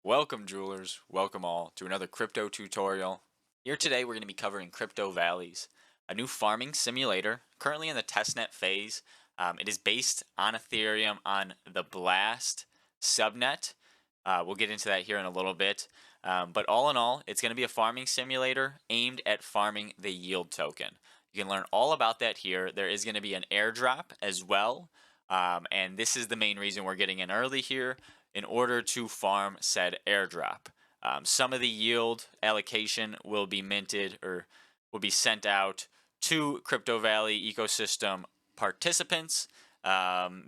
Welcome jewelers, welcome all to another crypto tutorial. Here today we're going to be covering Crypto Valleys, a new farming simulator currently in the testnet phase. It is based on Ethereum on the Blast subnet. We'll get into that here in a little bit. But all in all, it's going to be a farming simulator aimed at farming the yield token. You can learn all about that here. There is going to be an airdrop as well. And this is the main reason we're getting in early here in order to farm said airdrop. Some of the yield allocation will be minted or will be sent out to Crypto Valley ecosystem participants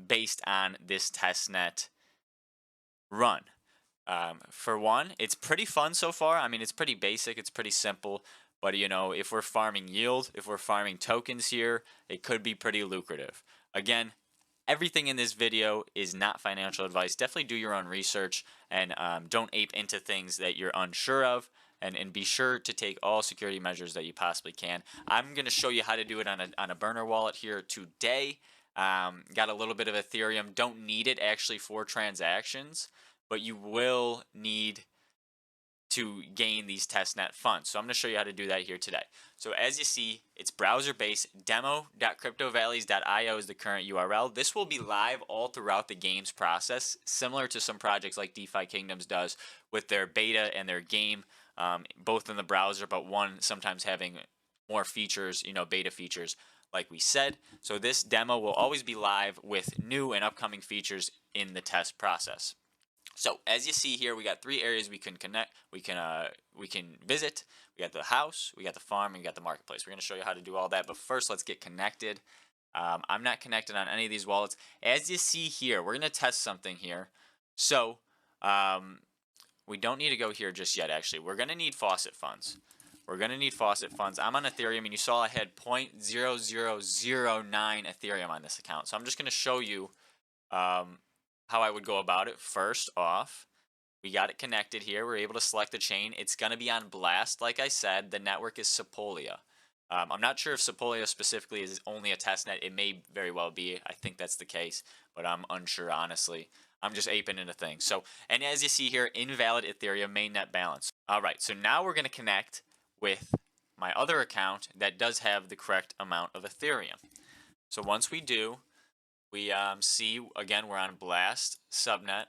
based on this testnet run. For one, it's pretty fun so far. I mean, it's pretty basic, it's pretty simple. But if we're farming yield, if we're farming tokens here, it could be pretty lucrative. Again, everything in this video is not financial advice. Definitely do your own research and don't ape into things that you're unsure of. And be sure to take all security measures that you possibly can. I'm going to show you how to do it on a burner wallet here today. Got a little bit of Ethereum. Don't need it actually for transactions, but you will need to gain these testnet funds. So I'm going to show you how to do that here today. So as you see, it's browser-based. Demo.cryptovalleys.io is the current URL. This will be live all throughout the game's process, similar to some projects like DeFi Kingdoms does with their beta and their game, both in the browser, but one sometimes having more features, beta features like we said. So this demo will always be live with new and upcoming features in the test process. So as you see here, we got three areas we can connect. We can visit. We got the house, we got the farm, and we got the marketplace. We're going to show you how to do all that. But first, let's get connected. I'm not connected on any of these wallets. As you see here, we're going to test something here. So we don't need to go here just yet. Actually, we're going to need faucet funds. We're going to need faucet funds. I'm on Ethereum, and you saw I had 0.0009 Ethereum on this account. So I'm just going to show you how I would go about it. First off, we got it connected here. We're able to select the chain. It's going to be on Blast. Like I said, the network is Sepolia. I'm not sure if Sepolia specifically is only a testnet. It may very well be. I think that's the case, but I'm unsure, honestly. I'm just aping into things. So, and as you see here, invalid Ethereum mainnet balance. All right, so now we're going to connect with my other account that does have the correct amount of Ethereum. So once we do, we see, again, we're on Blast subnet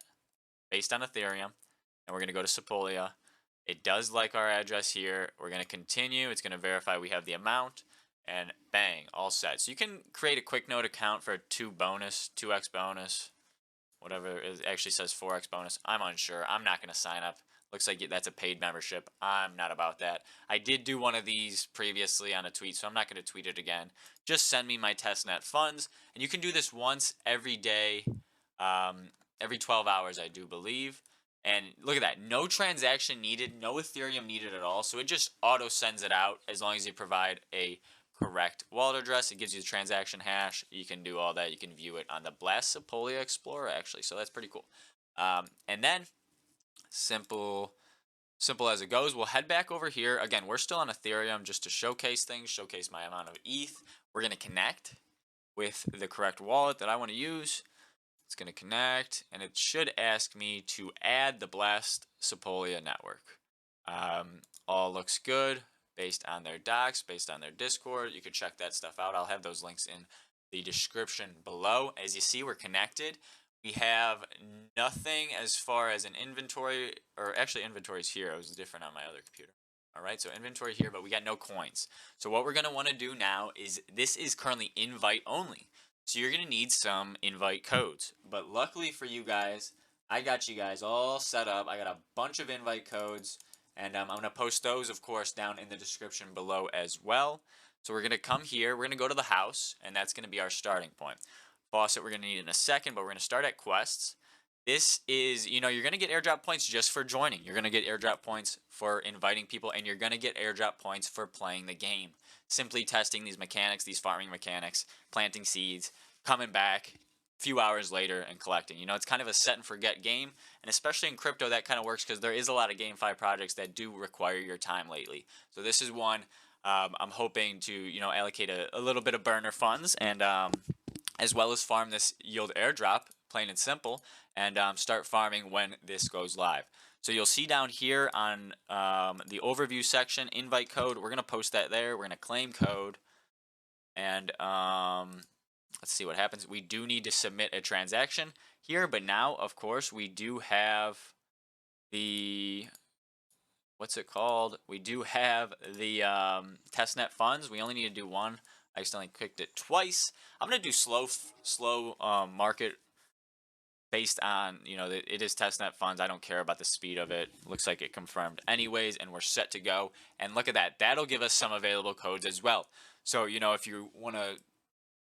based on Ethereum, and we're going to go to Sepolia. It does like our address here. We're going to continue. It's going to verify we have the amount, and bang, all set. So you can create a quick note account for 2x bonus, whatever. It actually says 4x bonus. I'm unsure. I'm not going to sign up. Looks like that's a paid membership. I'm not about that. I did do one of these previously on a tweet, so I'm not going to tweet it again. Just send me my testnet funds, and you can do this once every day, every 12 hours, I do believe. And look at that. No transaction needed, no Ethereum needed at all, so it just auto sends it out as long as you provide a correct wallet address. It gives you the transaction hash. You can do all that. You can view it on the Blast Sepolia Explorer, actually, so that's pretty cool. And then simple as it goes. We'll head back over here. Again, we're still on Ethereum just to showcase things, showcase my amount of ETH. We're going to connect with the correct wallet that I want to use. It's going to connect, and it should ask me to add the Blast Sepolia network. All looks good based on their docs, based on their Discord. You can check that stuff out. I'll have those links in the description below. As you see, we're connected. We have nothing as far as an inventory, or actually inventory's here. It was different on my other computer. All right, so inventory here, but we got no coins. So what we're going to want to do now is, this is currently invite only. So you're going to need some invite codes. But luckily for you guys, I got you guys all set up. I got a bunch of invite codes, and I'm going to post those, of course, down in the description below as well. So we're going to come here. We're going to go to the house, and that's going to be our starting point. Faucet we're going to need in a second, but we're going to start at quests. This is, you're going to get airdrop points just for joining. You're going to get airdrop points for inviting people, and you're going to get airdrop points for playing the game. Simply testing these mechanics, these farming mechanics, planting seeds, coming back a few hours later and collecting. It's kind of a set and forget game, and especially in crypto that kind of works because there is a lot of GameFi projects that do require your time lately. So this is one I'm hoping to, allocate a little bit of burner funds and as well as farm this yield airdrop plain and simple, and start farming when this goes live. So you'll see down here on the overview section, invite code. We're going to post that there. We're going to claim code. And let's see what happens. We do need to submit a transaction here. But now, of course, we do have the... what's it called? We do have the testnet funds. We only need to do one. I accidentally clicked it twice. I'm going to do slow market based on, it is testnet funds. I don't care about the speed of it. Looks like it confirmed anyways, and we're set to go. And look at that. That'll give us some available codes as well. So, if you want to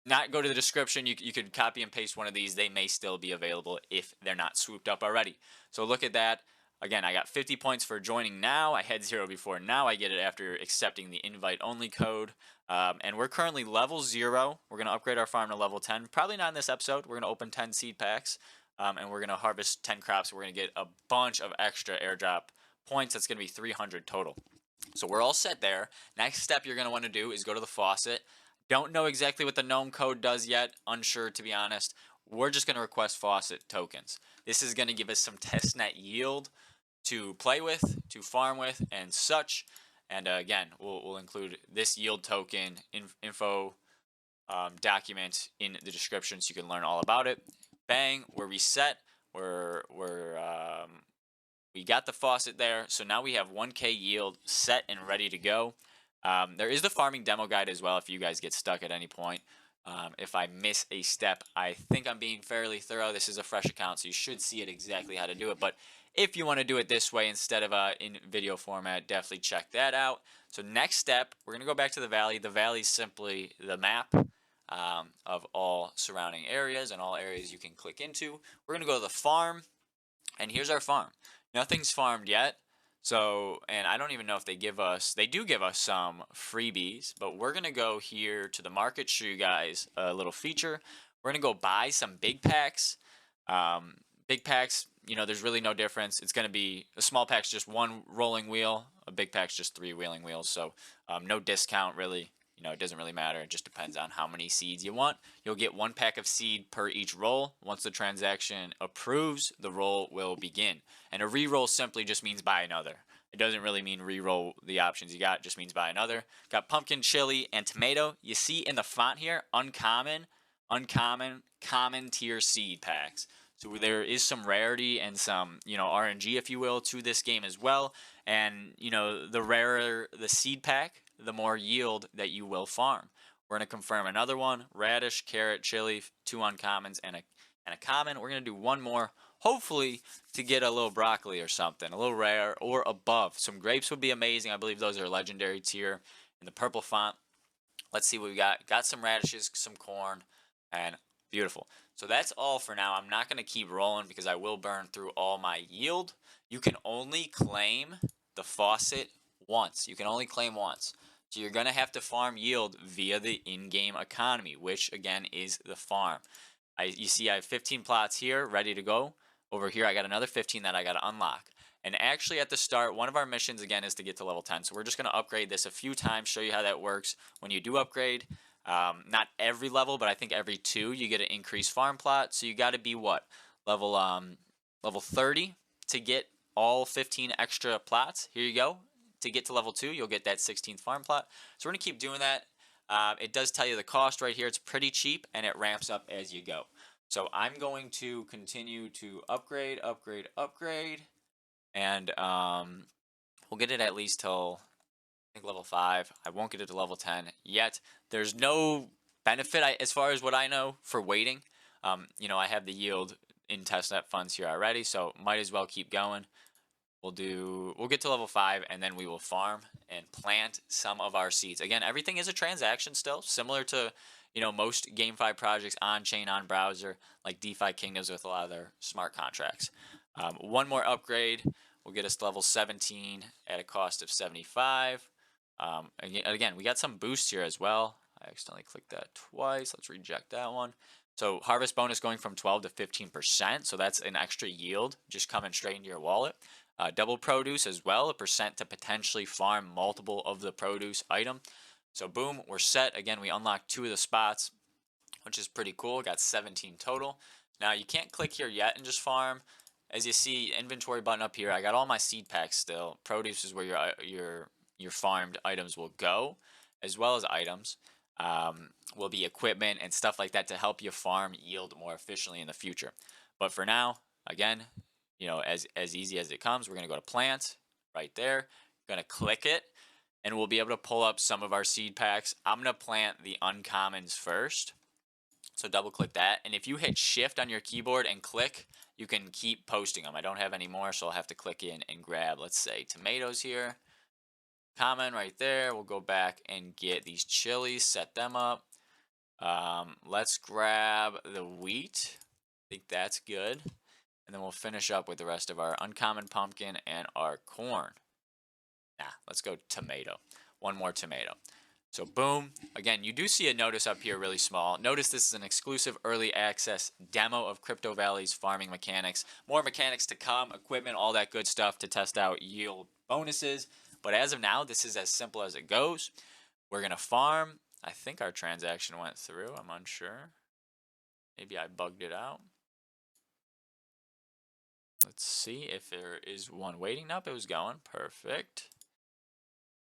not go to the description, you could copy and paste one of these. They may still be available if they're not swooped up already. So look at that. Again, I got 50 points for joining now. I had 0 before. Now I get it after accepting the invite-only code. And we're currently level 0. We're going to upgrade our farm to level 10. Probably not in this episode. We're going to open 10 seed packs. And we're going to harvest 10 crops. We're going to get a bunch of extra airdrop points. That's going to be 300 total. So we're all set there. Next step you're going to want to do is go to the faucet. Don't know exactly what the gnome code does yet. Unsure, to be honest. We're just going to request faucet tokens. This is going to give us some testnet yield to play with, to farm with, and such. And again, we'll include this yield token info document in the description so you can learn all about it. Bang, we're reset. We got the faucet there, so now we have 1K yield set and ready to go. There is the farming demo guide as well if you guys get stuck at any point. If I miss a step, I think I'm being fairly thorough. This is a fresh account, so you should see it exactly how to do it. But if you want to do it this way instead of in video format, definitely check that out. So next step, we're going to go back to the valley. The valley is simply the map of all surrounding areas and all areas you can click into. We're going to go to the farm, and here's our farm. Nothing's farmed yet. So, and I don't even know if they do give us some freebies, but we're going to go here to the market, show you guys a little feature. We're going to go buy some big packs. Big packs, there's really no difference. It's going to be, a small pack's just 1 rolling wheel, a big pack's just 3 wheeling wheels. So no discount really. It doesn't really matter. It just depends on how many seeds you want. You'll get 1 pack of seed per each roll. Once the transaction approves, the roll will begin. And a re-roll simply just means buy another. It doesn't really mean re-roll the options you got. It just means buy another. Got pumpkin, chili, and tomato. You see in the font here, uncommon, common tier seed packs. So there is some rarity and some, RNG, if you will, to this game as well. And, the rarer the seed pack, the more yield that you will farm. We're going to confirm another one: radish, carrot, chili, 2 uncommons, and a common. We're going to do 1 more, hopefully to get a little broccoli or something, a little rare or above. Some grapes would be amazing. I believe those are legendary tier in the purple font. Let's see what we got. Got some radishes, some corn, and beautiful. So that's all for now. I'm not going to keep rolling because I will burn through all my yield. You can only claim the faucet once. You can only claim once. So you're going to have to farm yield via the in-game economy, which again is the farm. You see I have 15 plots here ready to go. Over here I got another 15 that I got to unlock. And actually at the start, one of our missions again is to get to level 10. So we're just going to upgrade this a few times, show you how that works. When you do upgrade, not every level, but I think every 2 you get an increased farm plot. So you got to be what? Level 30 to get all 15 extra plots. Here you go. To get to level 2, you'll get that 16th farm plot. So we're going to keep doing that. It does tell you the cost right here. It's pretty cheap, and it ramps up as you go. So I'm going to continue to upgrade, and we'll get it at least till, I think, level 5. I won't get it to level 10 yet. There's no benefit, as far as what I know, for waiting. I have the yield in testnet funds here already, so might as well keep going. We'll get to level 5, and then we will farm and plant some of our seeds. Again, everything is a transaction still, similar to most GameFi projects on chain, on browser, like DeFi Kingdoms with a lot of their smart contracts. 1 more upgrade will get us to level 17 at a cost of 75. Again, we got some boosts here as well. I accidentally clicked that twice. Let's reject that one. So harvest bonus going from 12 to 15%. So that's an extra yield just coming straight into your wallet. Double produce as well, a percent to potentially farm multiple of the produce item. So boom, we're set. Again, we unlocked 2 of the spots, which is pretty cool. Got 17 total. Now you can't click here yet and just farm. As you see, inventory button up here, I got all my seed packs still. Produce is where your farmed items will go, as well as items. Will be equipment and stuff like that to help you farm yield more efficiently in the future. But for now, again, as easy as it comes, we're gonna go to plant right there. Gonna click it, and we'll be able to pull up some of our seed packs. I'm gonna plant the uncommons first. So double click that, and if you hit shift on your keyboard and click, you can keep posting them. I don't have any more, so I'll have to click in and grab, let's say, tomatoes here. Common right there. We'll go back and get these chilies, set them up. Let's grab the wheat. I think that's good. And then we'll finish up with the rest of our uncommon pumpkin and our corn. Let's go tomato. One more tomato. So boom, again, you do see a notice up here really small. Notice this is an exclusive early access demo of Crypto Valley's farming mechanics. More mechanics to come, equipment, all that good stuff to test out yield bonuses. But as of now, this is as simple as it goes. We're going to farm. I think our transaction went through. I'm unsure. Maybe I bugged it out. Let's see if there is one waiting. Nope, it was going. Perfect.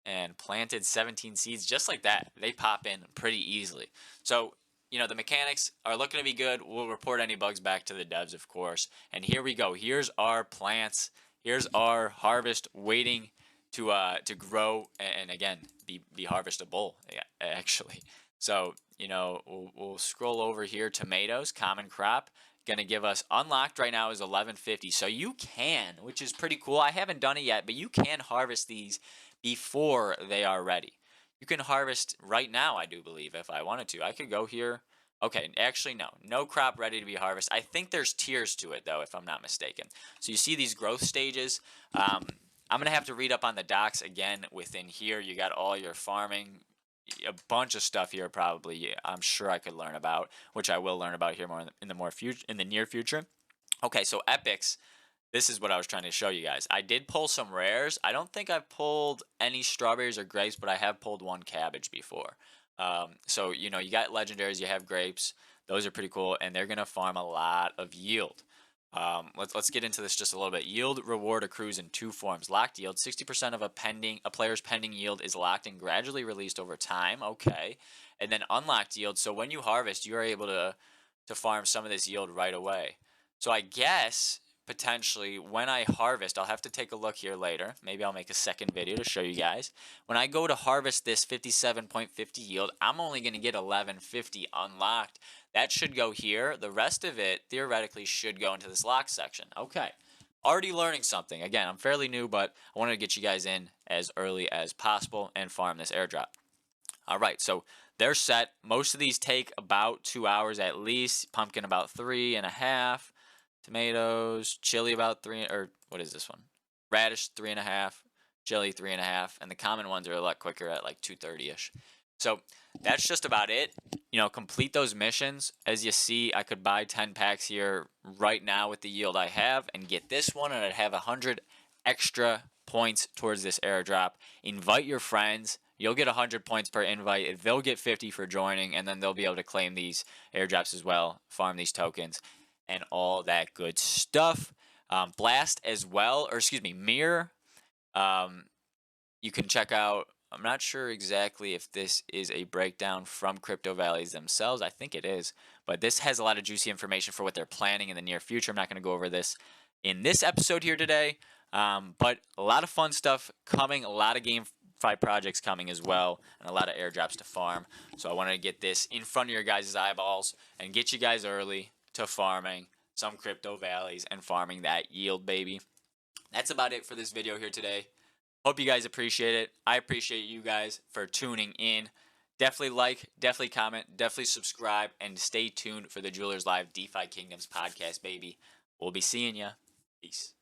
And planted 17 seeds just like that. They pop in pretty easily. So, the mechanics are looking to be good. We'll report any bugs back to the devs, of course. And here we go. Here's our plants. Here's our harvest waiting to grow and again be harvestable, actually. So, we'll scroll over here. Tomatoes, common crop. Gonna give us unlocked right now is 1150. So you can, which is pretty cool. I haven't done it yet, but you can harvest these before they are ready. You can harvest right now, I do believe, if I wanted to. I could go here. Okay, actually, no crop ready to be harvested. I think there's tiers to it, though, if I'm not mistaken. So you see these growth stages. I'm going to have to read up on the docs again within here. You got all your farming, a bunch of stuff here probably I'm sure I could learn about, which I will learn about here more in the near future. Okay, so epics. This is what I was trying to show you guys. I did pull some rares. I don't think I've pulled any strawberries or grapes, but I have pulled one cabbage before. So, you got legendaries, you have grapes. Those are pretty cool, and they're going to farm a lot of yield. Let's get into this just a little bit. Yield reward accrues in two forms. Locked yield, 60% of a player's pending yield is locked and gradually released over time. Okay. And then unlocked yield, so when you harvest, you are able to farm some of this yield right away. So I guess potentially when I harvest, I'll have to take a look here later. Maybe I'll make a second video to show you guys. When I go to harvest this 57.50 yield, I'm only going to get 1150 unlocked. That should go here. The rest of it theoretically should go into this lock section. Okay. Already learning something. Again, I'm fairly new, but I wanted to get you guys in as early as possible and farm this airdrop. All right, so they're set. Most of these take about 2 hours at least. Pumpkin about 3.5. Tomatoes, chili about 3, or what is this one? Radish 3.5, chili 3.5, and the common ones are a lot quicker at like 2:30ish. So that's just about it. Complete those missions. As you see, I could buy 10 packs here right now with the yield I have and get this one, and I'd have 100 extra points towards this airdrop. Invite your friends. You'll get 100 points per invite. They'll get 50 for joining, and then they'll be able to claim these airdrops as well, farm these tokens, and all that good stuff. Blast as well, or excuse me, Mirror. You can check out. I'm not sure exactly if this is a breakdown from Crypto Valleys themselves. I think it is, but this has a lot of juicy information for what they're planning in the near future. I'm not going to go over this in this episode here today, but a lot of fun stuff coming, a lot of GameFi projects coming as well, and a lot of airdrops to farm. So I wanted to get this in front of your guys' eyeballs and get you guys early to farming some Crypto Valleys and farming that yield, baby. That's about it for this video here today. Hope you guys appreciate it. I appreciate you guys for tuning in. Definitely like, definitely comment, definitely subscribe, and stay tuned for the Jewelers Live DeFi Kingdoms podcast, baby. We'll be seeing ya. Peace.